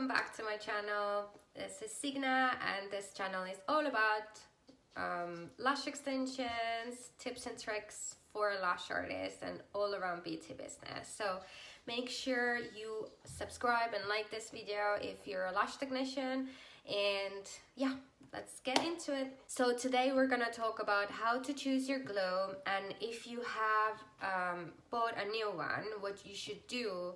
back to my channel. This is Signa and this channel is all about lash extensions, tips and tricks for lash artists and all around beauty business. So make sure you subscribe and like this video if you're a lash technician, and yeah, let's get into it. So today we're gonna talk about how to choose your glue, and if you have bought a new one, what you should do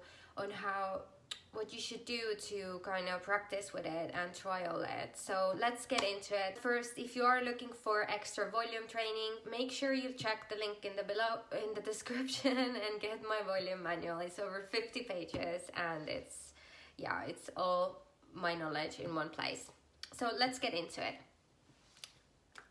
to kind of practice with it and trial it. So let's get into it. First, if you are looking for extra volume training, make sure you check the link in the description and get my volume manual. It's over 50 pages and it's all my knowledge in one place. So let's get into it.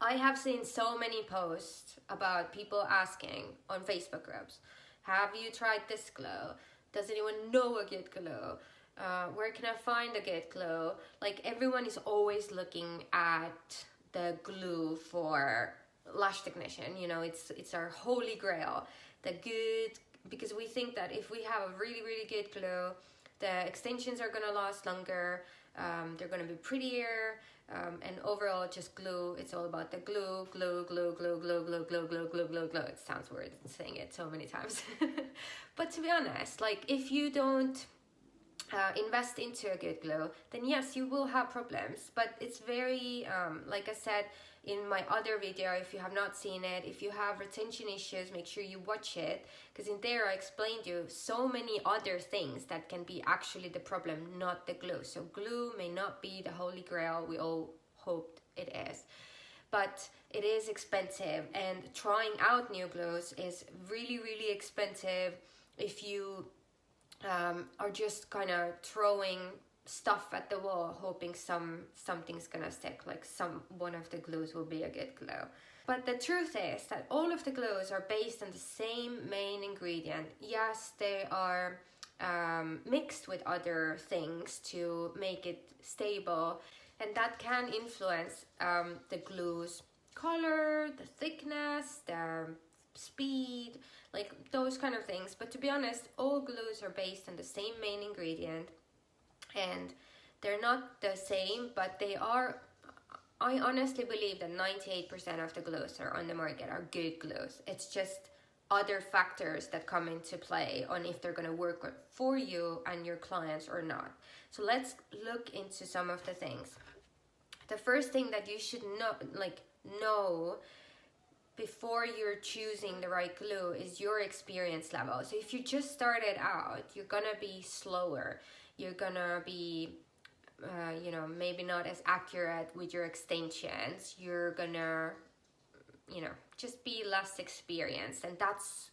I have seen so many posts about people asking on Facebook groups, have you tried this glue? Does anyone know a good glue? Where can I find a good glue? Like, everyone is always looking at the glue for lash technician. You know, it's our holy grail. Because we think that if we have a really, really good glue, the extensions are gonna last longer, they're gonna be prettier, and overall just glue. It's all about the glue, glue, glue, glue, glue, glue, glue, glue, glue, glue, glue. It sounds weird saying it so many times. But to be honest, like, if you don't invest into a good glue, then yes, you will have problems. But it's very, like I said in my other video, if you have not seen it, if you have retention issues, make sure you watch it, because in there I explained you so many other things that can be actually the problem, not the glue. So glue may not be the holy grail we all hoped it is, but it is expensive, and trying out new glues is really, really expensive if you are just kind of throwing stuff at the wall hoping something's gonna stick, like one of the glues will be a good glue. But the truth is that all of the glues are based on the same main ingredient. Yes, they are mixed with other things to make it stable, and that can influence the glue's color, the thickness, the speed, like those kind of things. But to be honest, all glues are based on the same main ingredient, and they're not the same, but they are. I honestly believe that 98% of the glues that are on the market are good glues. It's just other factors that come into play on if they're going to work for you and your clients or not. So let's look into some of the things. The first thing that you should know before you're choosing the right glue is your experience level. So if you just started out, you're gonna be slower. You're gonna be, maybe not as accurate with your extensions. You're gonna, just be less experienced, and that's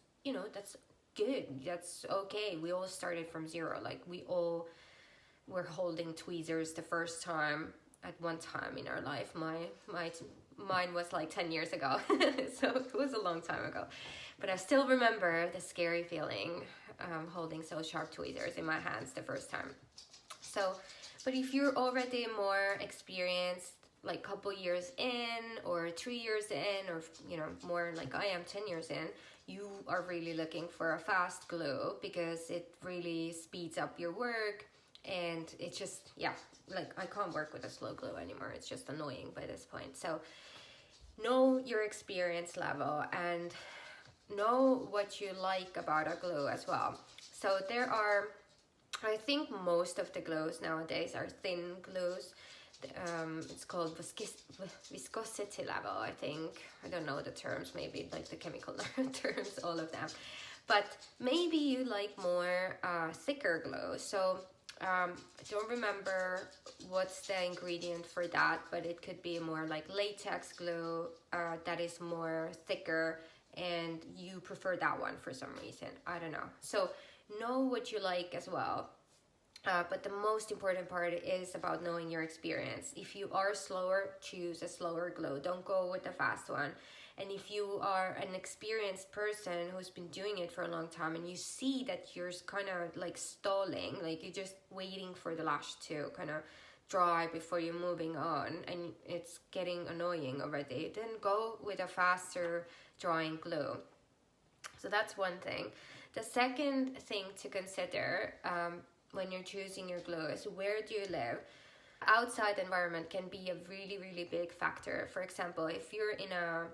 good. That's okay. We all started from zero. Like, we all were holding tweezers the first time at one time in our life. Mine was like 10 years ago, so it was a long time ago. But I still remember the scary feeling holding so sharp tweezers in my hands the first time. So, but if you're already more experienced, like couple years in or 3 years in, or more like I am 10 years in, you are really looking for a fast glue because it really speeds up your work. And it's just, like, I can't work with a slow glue anymore. It's just annoying by this point. So know your experience level and know what you like about a glue as well. So there are, I think most of the glues nowadays are thin glues. It's called viscosity level, I think. I don't know the terms, maybe like the chemical terms, all of them. But maybe you like more thicker glue. So I don't remember what's the ingredient for that, but it could be more like latex glue that is more thicker, and you prefer that one for some reason. I don't know. So know what you like as well. But the most important part is about knowing your experience. If you are slower, choose a slower glue. Don't go with the fast one. And if you are an experienced person who's been doing it for a long time and you see that you're kind of like stalling, like you're just waiting for the lash to kind of dry before you're moving on and it's getting annoying already, then go with a faster drying glue. So that's one thing. The second thing to consider when you're choosing your glue is where do you live. Outside environment can be a really big factor. For example, if you're in a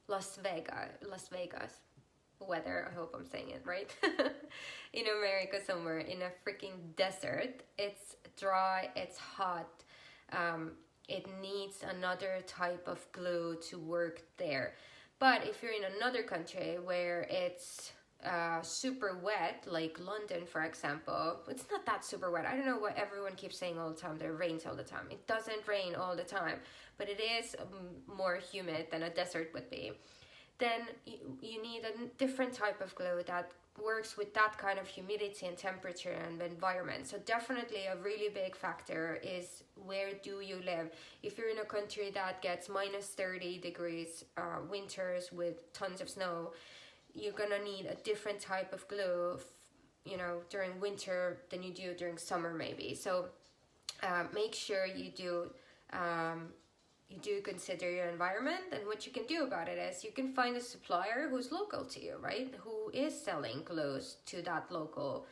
Las Vegas weather, I hope I'm saying it right, in America somewhere, in a freaking desert, it's dry, it's hot, it needs another type of glue to work there. But if you're in another country where it's super wet, like London for example, it's not that super wet. I don't know what everyone keeps saying all the time, there rains all the time. It doesn't rain all the time, but it is more humid than a desert would be. Then you need a different type of glue that works with that kind of humidity and temperature and environment. So definitely a really big factor is where do you live. If you're in a country that gets minus 30 degrees winters with tons of snow, you're gonna need a different type of glue, you know, during winter than you do during summer maybe. So make sure you do consider your environment, and what you can do about it is you can find a supplier who's local to you, right? Who is selling glues to that local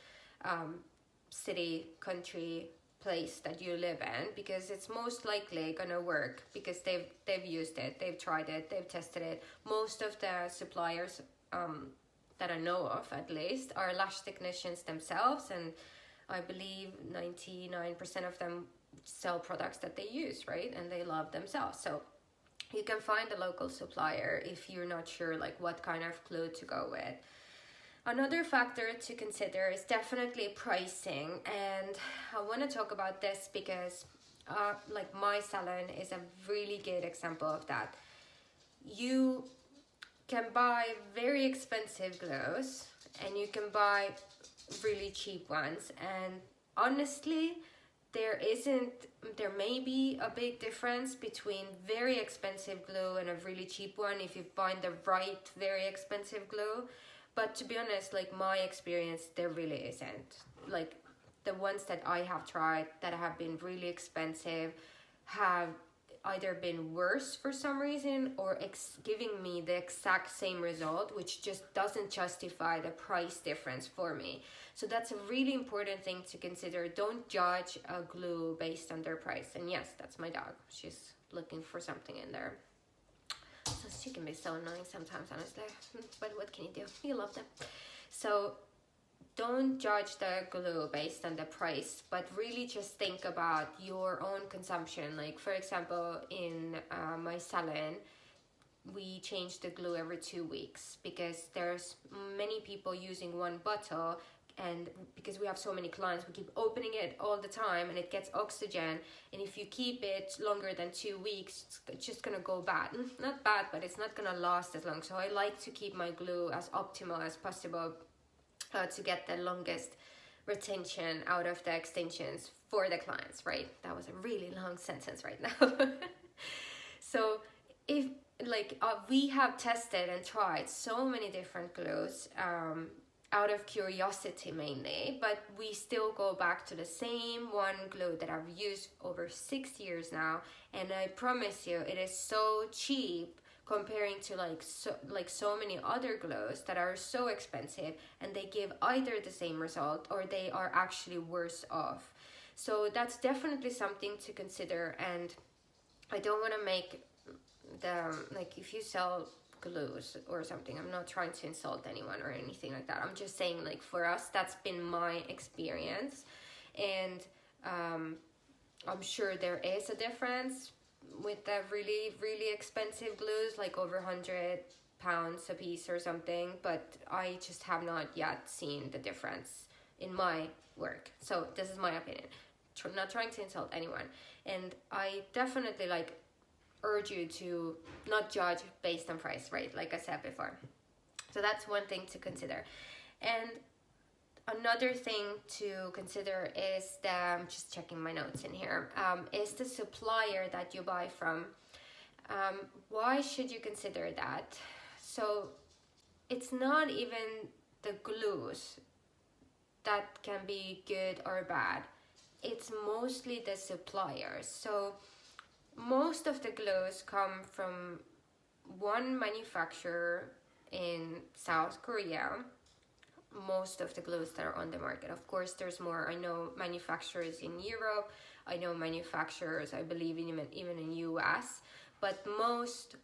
city, country, place that you live in, because it's most likely gonna work because they've used it, they've tried it, they've tested it. Most of the suppliers that I know of at least are lash technicians themselves, and I believe 99% of them sell products that they use, right? And they love themselves. So you can find a local supplier if you're not sure like what kind of glue to go with. Another factor to consider is definitely pricing, and I want to talk about this because like my salon is a really good example of that. You can buy very expensive glues and you can buy really cheap ones, and honestly there may be a big difference between very expensive glue and a really cheap one if you find the right very expensive glue. But to be honest, like my experience, there really isn't. Like the ones that I have tried that have been really expensive have either been worse for some reason or giving me the exact same result, which just doesn't justify the price difference for me. So that's a really important thing to consider. Don't judge a glue based on their price. And yes, that's my dog. She's looking for something in there. So she can be so annoying sometimes, honestly. But what can you do? You love them. So don't judge the glue based on the price, but really just think about your own consumption. Like for example, in my salon, we change the glue every 2 weeks because there's many people using one bottle, and because we have so many clients, we keep opening it all the time and it gets oxygen, and if you keep it longer than 2 weeks, it's just gonna go bad. Not bad, but it's not gonna last as long. So I like to keep my glue as optimal as possible to get the longest retention out of the extensions for the clients, right? That was a really long sentence right now. So if we have tested and tried so many different glues out of curiosity mainly, but we still go back to the same one glue that I've used over 6 years now, and I promise you it is so cheap comparing to so many other glues that are so expensive, and they give either the same result or they are actually worse off. So that's definitely something to consider. And I don't want to make if you sell glues or something, I'm not trying to insult anyone or anything like that. I'm just saying, for us, that's been my experience, and I'm sure there is a difference with the really expensive glues, like over £100 a piece or something, but I just have not yet seen the difference in my work. So this is my opinion, not trying to insult anyone. And I definitely urge you to not judge based on price, right? Like I said before. So that's one thing to consider. And another thing to consider is I'm just checking my notes in here, is the supplier that you buy from. Why should you consider that? So it's not even the glues that can be good or bad. It's mostly the suppliers. So most of the glues come from one manufacturer in South Korea, most of the glues that are on the market. Of course, there's more. I know manufacturers in Europe, I know manufacturers, I believe, even in US, but most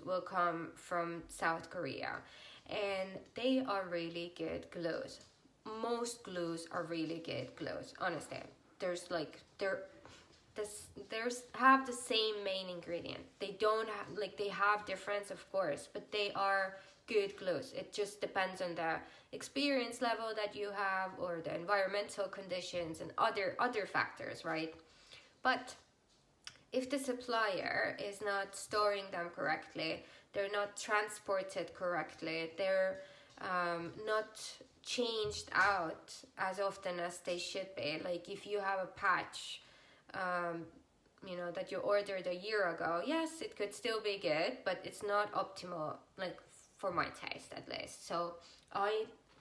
will come from South Korea, and they are really good glues. Most glues are really good glues, honestly. There's like there's have the same main ingredient. They don't have, like, they have difference, of course, but they are good glues. It just depends on the experience level that you have, or the environmental conditions and other factors, right? But if the supplier is not storing them correctly, they're not transported correctly, they're not changed out as often as they should be. Like if you have a patch, you know, that you ordered a year ago, yes, it could still be good, but it's not optimal, like for my taste at least. So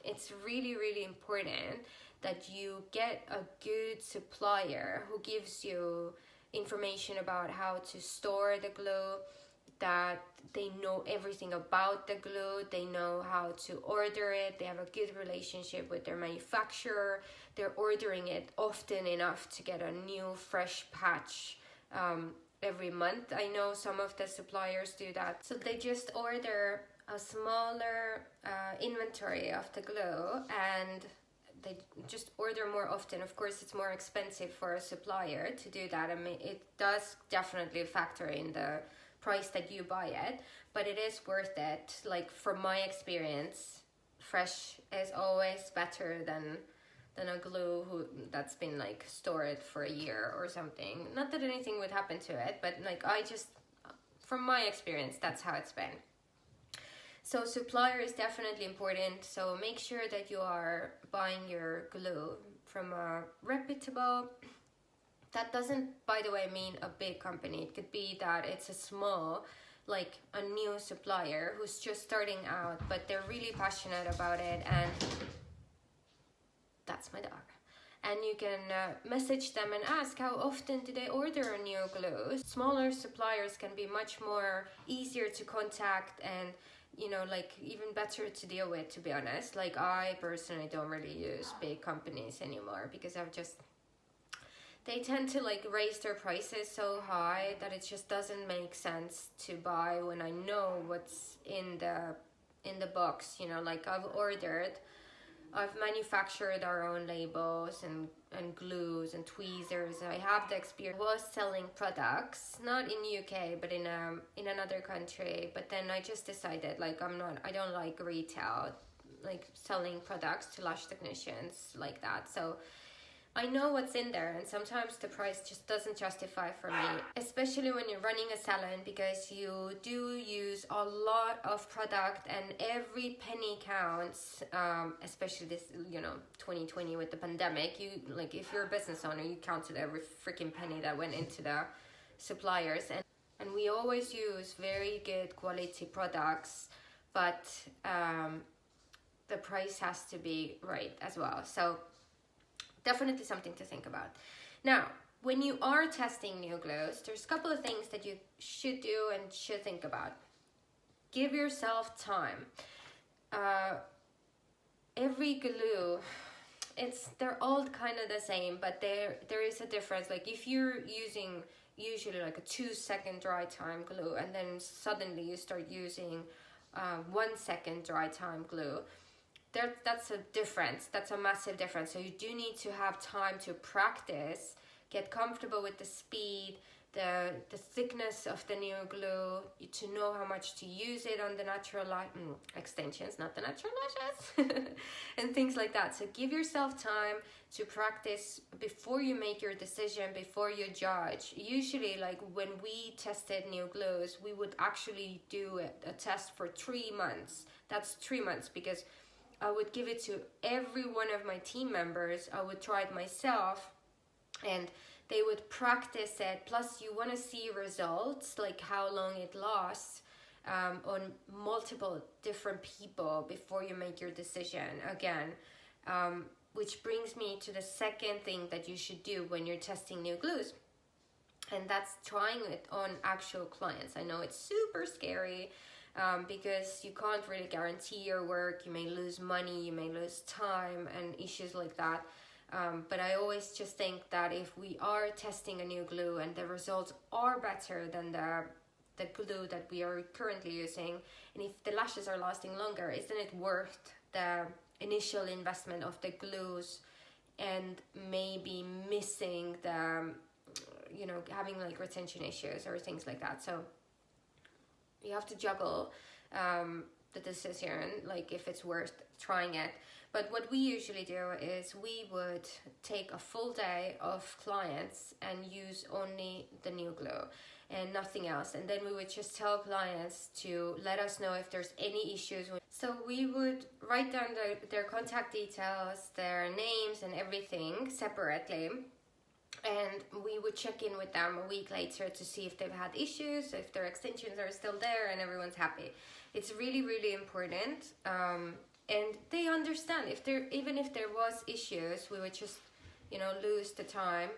it's really, really important that you get a good supplier who gives you information about how to store the glue, that they know everything about the glue, they know how to order it, they have a good relationship with their manufacturer, they're ordering it often enough to get a new fresh patch every month. I know some of the suppliers do that. So they just order a smaller inventory of the glue, and they just order more often. Of course, it's more expensive for a supplier to do that. I mean, it does definitely factor in the price that you buy it, but it is worth it. Like from my experience, fresh is always better than a glue that's been like stored for a year or something. Not that anything would happen to it, but like from my experience, that's how it's been. So supplier is definitely important. So make sure that you are buying your glue from a reputable. That doesn't, by the way, mean a big company. It could be that it's a small, like a new supplier who's just starting out, but they're really passionate about it. And that's my dog. And you can message them and ask how often do they order a new glue. Smaller suppliers can be much more easier to contact, and you know, like even better to deal with, to be honest. Like I personally don't really use big companies anymore because they tend to like raise their prices so high that it just doesn't make sense to buy when I know what's in the box. You know, like I've manufactured our own labels and glues and tweezers. I have the experience. I was selling products, not in UK, but in another country. But then I just decided, like, I don't like retail, like selling products to lash technicians like that. So I know what's in there, and sometimes the price just doesn't justify for me, especially when you're running a salon, because you do use a lot of product and every penny counts, especially this, you know, 2020 with the pandemic. You, like, if you're a business owner, you counted every freaking penny that went into the suppliers, and we always use very good quality products, but the price has to be right as well. So definitely something to think about. Now, when you are testing new glues, there's a couple of things that you should do and should think about. Give yourself time. Every glue, they're all kind of the same, but there is a difference. Like if you're using usually like a 2-second dry time glue, and then suddenly you start using 1-second dry time glue, that's a difference. That's a massive difference. So you do need to have time to practice, get comfortable with the speed, the thickness of the new glue, to know how much to use it on the natural extensions, not the natural lashes, and things like that. So give yourself time to practice before you make your decision, before you judge. Usually, like when we tested new glues, we would actually do a test for 3 months. That's 3 months, because I would give it to every one of my team members. I would try it myself, and they would practice it. Plus, you want to see results, like how long it lasts, on multiple different people before you make your decision again. Which brings me to the second thing that you should do when you're testing new glues, and that's trying it on actual clients. I know it's super scary. because you can't really guarantee your work. You may lose money, you may lose time and issues like that. But I always just think that if we are testing a new glue and the results are better than the glue that we are currently using, and if the lashes are lasting longer, isn't it worth the initial investment of the glues and maybe missing the, you know, having like retention issues or things like that? So you have to juggle the decision, like if it's worth trying it. But what we usually do is we would take a full day of clients and use only the new glue and nothing else. And then we would just tell clients to let us know if there's any issues. So we would write down their contact details, their names and everything separately. And we would check in with them a week later to see if they've had issues, if their extensions are still there and everyone's happy. It's really, really important. And they understand even if there was issues, we would just, you know, lose the time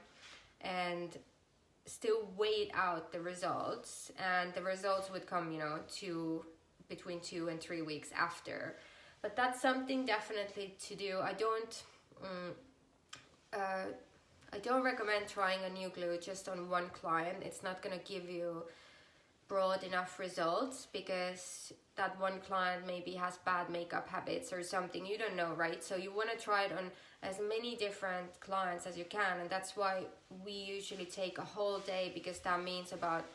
and still wait out the results, and the results would come, you know, between 2 and 3 weeks after. But that's something definitely to do. I don't recommend trying a new glue just on one client. It's not gonna give you broad enough results because that one client maybe has bad makeup habits or something. You don't know, right? So you want to try it on as many different clients as you can, and that's why we usually take a whole day, because that means about,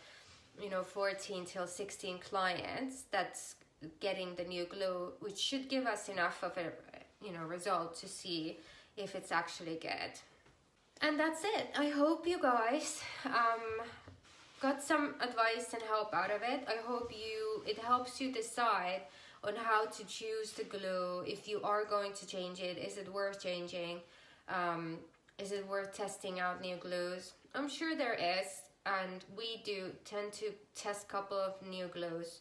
you know, 14 till 16 clients that's getting the new glue, which should give us enough of a, you know, result to see if it's actually good. And that's it. I hope you guys got some advice and help out of it. I hope it helps you decide on how to choose the glue. If you are going to change it, is it worth changing? Is it worth testing out new glues? I'm sure there is, and we do tend to test a couple of new glues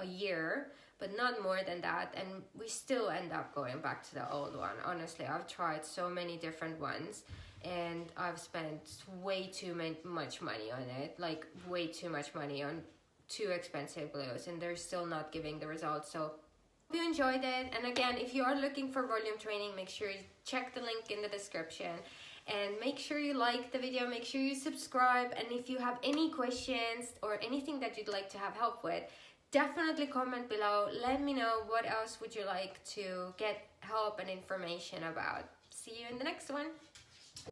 a year, but not more than that, and we still end up going back to the old one. Honestly, I've tried so many different ones and I've spent way too much money on it, like way too much money on too expensive glues, and they're still not giving the results. So hope you enjoyed it. And again, if you are looking for volume training, make sure you check the link in the description, and make sure you like the video, make sure you subscribe, and if you have any questions or anything that you'd like to have help with, definitely comment below. Let me know what else would you like to get help and information about. See you in the next one.